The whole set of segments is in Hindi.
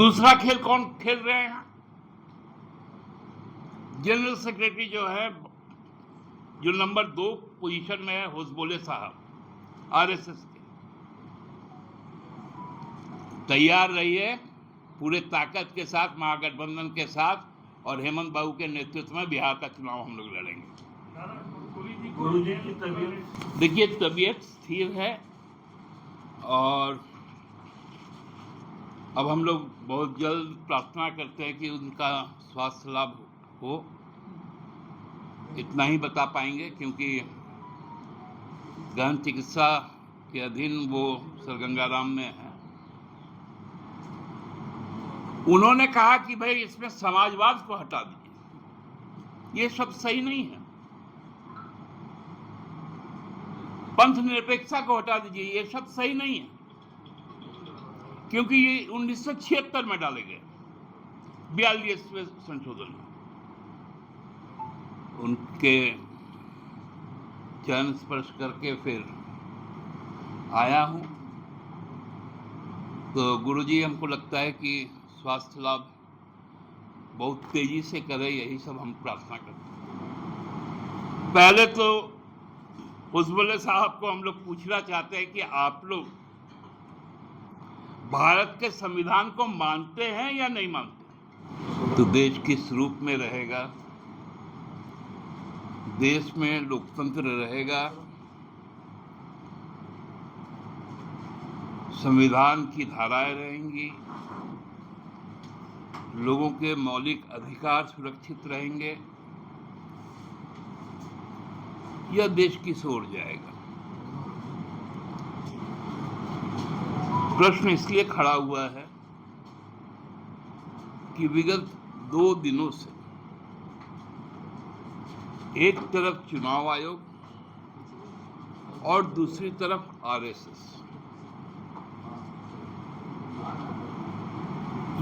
दूसरा खेल कौन खेल रहे हैं? जनरल सेक्रेटरी जो है, जो नंबर 2 पोजीशन में है, होसबोले साहब आरएसएस के। तैयार रहिए पूरे ताकत के साथ, महागठबंधन के साथ, और हेमंत बाबू के नेतृत्व में बिहार का चुनाव हम लोग लड़ेंगे। गुरुजी की तबीयत, देखिए, तबीयत स्थिर है और अब हम लोग बहुत जल्द प्रार्थना करते हैं कि उनका स्वास्थ्य लाभ हो। इतना ही बता पाएंगे क्योंकि गहन चिकित्सा के अधीन वो सर गंगाराम में है। उन्होंने कहा कि भाई इसमें समाजवाद को हटा दीजिए, ये सब सही नहीं है। पंथ निरपेक्षता को हटा दीजिए, ये सब सही नहीं है, क्योंकि ये 1976 में डाले गए 42वें संशोधन में। उनके चरण स्पर्श करके फिर आया हूं, तो गुरुजी हमको लगता है कि स्वास्थ्य लाभ बहुत तेजी से करे, यही सब हम प्रार्थना करते हैं। पहले तो होसबोले साहब को हम लोग पूछना चाहते हैं कि आप लोग भारत के संविधान को मानते हैं या नहीं मानते? तो देश किस रूप में रहेगा? देश में लोकतंत्र रहेगा, संविधान की धाराएं रहेंगी, लोगों के मौलिक अधिकार सुरक्षित रहेंगे, यह देश किस ओर जाएगा? प्रश्न इसलिए खड़ा हुआ है कि विगत 2 दिनों से एक तरफ चुनाव आयोग और दूसरी तरफ आरएसएस,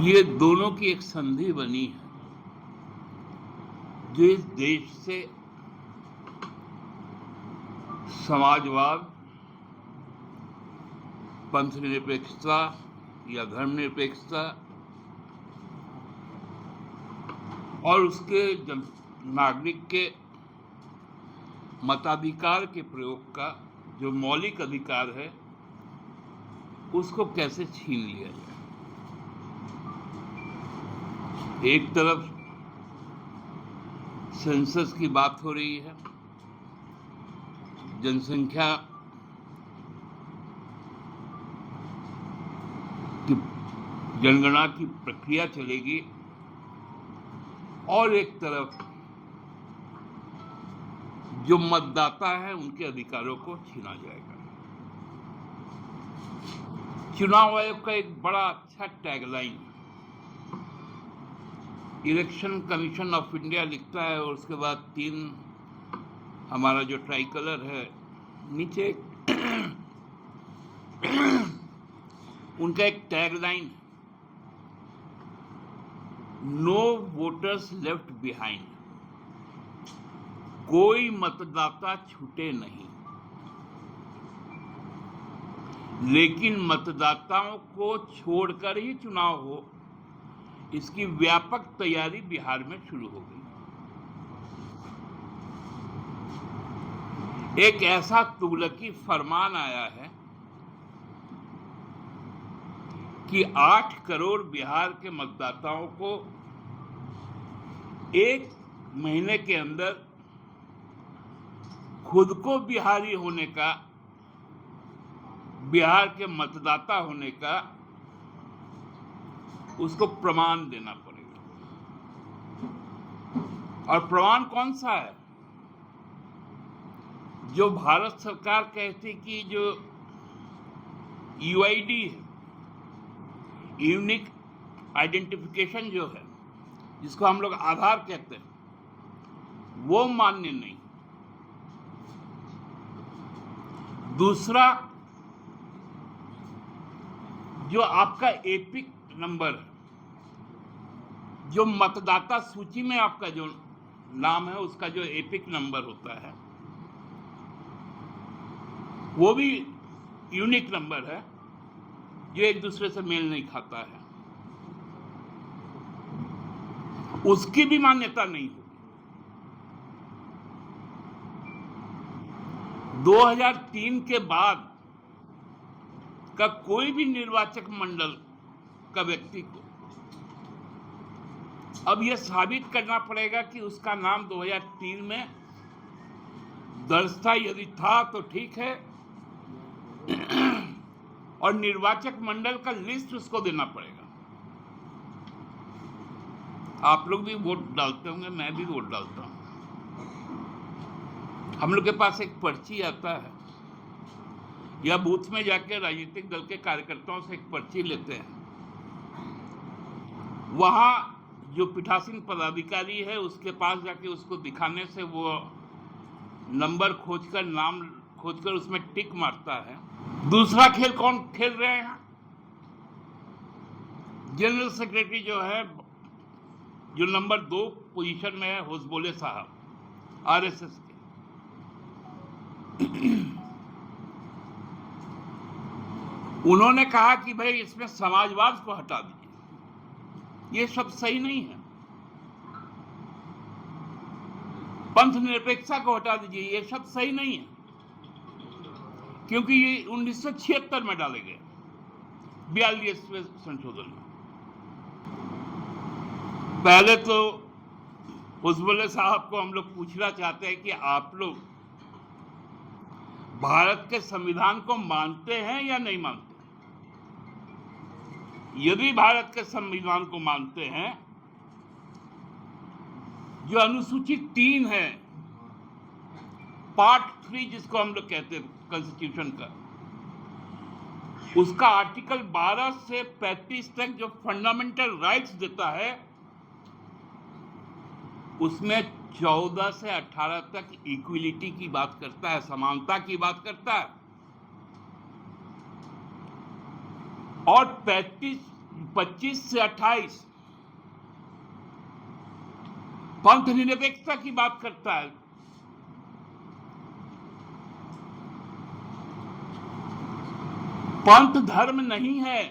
ये दोनों की एक संधि बनी है जो इस देश से समाजवाद, पंथ निरपेक्षता या धर्म निरपेक्षता और उसके नागरिक के मताधिकार के प्रयोग का जो मौलिक अधिकार है, उसको कैसे छीन लिया जाए। एक तरफ सेंसस की बात हो रही है, जनसंख्या की जनगणना की प्रक्रिया चलेगी, और एक तरफ जो मतदाता है उनके अधिकारों को छीना जाएगा। चुनाव आयोग का एक बड़ा अच्छा tagline election commission of India लिखता है, और उसके बाद 3 हमारा जो ट्राई कलर है नीचे उनका एक tagline, no voters left behind, कोई मतदाता छूटे नहीं। लेकिन मतदाताओं को छोड़कर ही चुनाव हो, इसकी व्यापक तैयारी बिहार में शुरू हो गई। एक ऐसा तुगलकी फरमान आया है कि 8 करोड़ बिहार के मतदाताओं को 1 महीने के अंदर खुद को बिहारी होने का, बिहार के मतदाता होने का उसको प्रमाण देना पड़ेगा। और प्रमाण कौन सा है? जो भारत सरकार कहती कि जो यूआईडी है, यूनिक आइडेंटिफिकेशन जो है, जिसको हम लोग आधार कहते हैं, वो मान्य नहीं। दूसरा, जो आपका एपिक नंबर है, जो मतदाता सूची में आपका जो नाम है उसका जो एपिक नंबर होता है, वो भी यूनिक नंबर है जो एक दूसरे से मेल नहीं खाता है। उसकी भी मान्यता नहीं होगी। 2003 के बाद का कोई भी निर्वाचक मंडल का व्यक्ति को अब यह साबित करना पड़ेगा कि उसका नाम 2003 में दर्ज था। यदि था तो ठीक है, और निर्वाचक मंडल का लिस्ट उसको देना पड़ेगा। आप लोग भी वोट डालते होंगे, मैं भी वोट डालता हूं। हम लोग के पास एक पर्ची आता है, या बूथ में जाके राजनीतिक दल के कार्यकर्ताओं से एक पर्ची लेते हैं। वहां जो पीठासीन पदाधिकारी है उसके पास जाके उसको दिखाने से वो नंबर खोजकर, नाम खोजकर उसमें टिक मारता है। दूसरा खेल कौन खेल रहे हैं? जनरल सेक्रेटरी जो है, जो नंबर 2 पोजीशन में है, होसबोले साहब, आरएसएस के। उन्होंने कहा कि भाई इसमें समाजवाद को हटा दीजिए। ये सब सही नहीं है। पंथ निरपेक्षता को हटा दीजिए। ये सब सही नहीं है, क्योंकि ये 1976 में डाले गए, 42वें संशोधन में। पहले तो होसबोले साहब को हम लोग पूछना चाहते हैं कि आप लोग भारत के संविधान को मानते हैं या नहीं मानते? यदि भारत के संविधान को मानते हैं, जो अनुसूची 3 है, पार्ट 3 जिसको हम लोग कहते हैं कॉन्स्टिट्यूशन का, उसका आर्टिकल 12 से 35 तक जो फंडामेंटल राइट्स देता है, उसमें 14 से 18 तक इक्विलिटी की बात करता है, समानता की बात करता है, और 25 से 28 पंथ निरपेक्षता की बात करता है। पंथ धर्म नहीं है।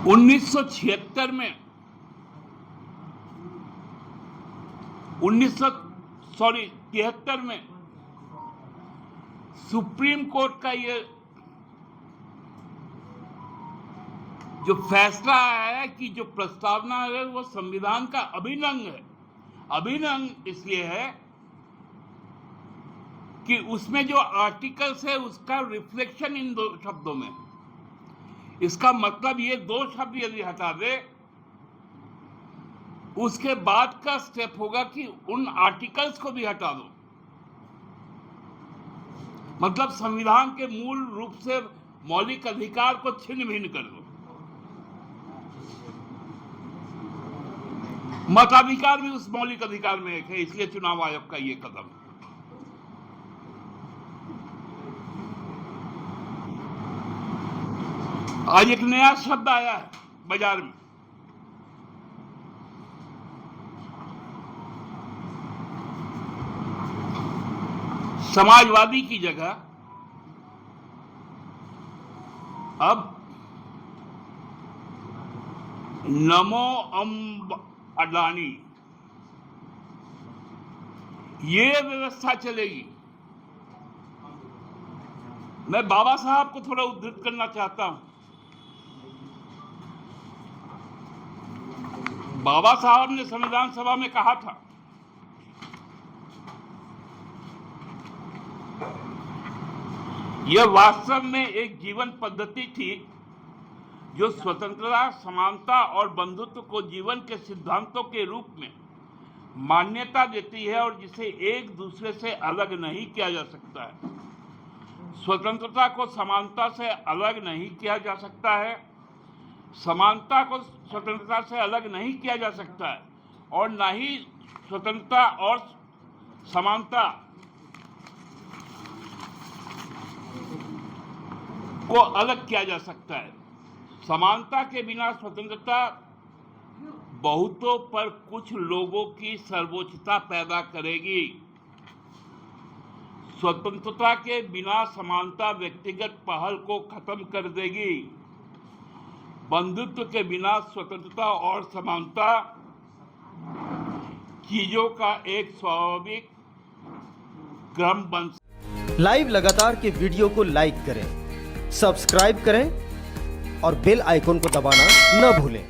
उन्नीस सौ 73 में सुप्रीम कोर्ट का ये जो फैसला आया है कि जो प्रस्तावना है वो संविधान का अभिन्न अंग है। अभिन्न अंग इसलिए है कि उसमें जो आर्टिकल्स है उसका रिफ्लेक्शन इन 2 शब्दों में। इसका मतलब ये 2 शब्द यदि हटा दे, उसके बाद का स्टेप होगा कि उन आर्टिकल्स को भी हटा दो। मतलब संविधान के मूल रूप से मौलिक अधिकार को छिन्न भिन्न कर दो। मताधिकार भी उस मौलिक अधिकार में एक है, इसलिए चुनाव आयोग का ये कदम। आज एक नया शब्द आया है बाजार में, समाजवादी की जगह अब नमो अडानी, ये व्यवस्था चलेगी। मैं बाबा साहब को थोड़ा उद्धृत करना चाहता हूं। बाबा साहब ने संविधान सभा में कहा था, यह वास्तव में एक जीवन पद्धति थी जो स्वतंत्रता, समानता और बंधुत्व को जीवन के सिद्धांतों के रूप में मान्यता देती है और जिसे एक दूसरे से अलग नहीं किया जा सकता है। स्वतंत्रता को समानता से अलग नहीं किया जा सकता है, समानता को स्वतंत्रता से अलग नहीं किया जा सकता है, और ना ही स्वतंत्रता और समानता को अलग किया जा सकता है। समानता के बिना स्वतंत्रता बहुतों पर कुछ लोगों की सर्वोच्चता पैदा करेगी। स्वतंत्रता के बिना समानता व्यक्तिगत पहल को खत्म कर देगी। बंधुत्व के बिना स्वतंत्रता और समानता चीजों का एक स्वाभाविक क्रम बन। लाइव लगातार के वीडियो को लाइक करें, सब्सक्राइब करें और बेल आइकन को दबाना न भूलें।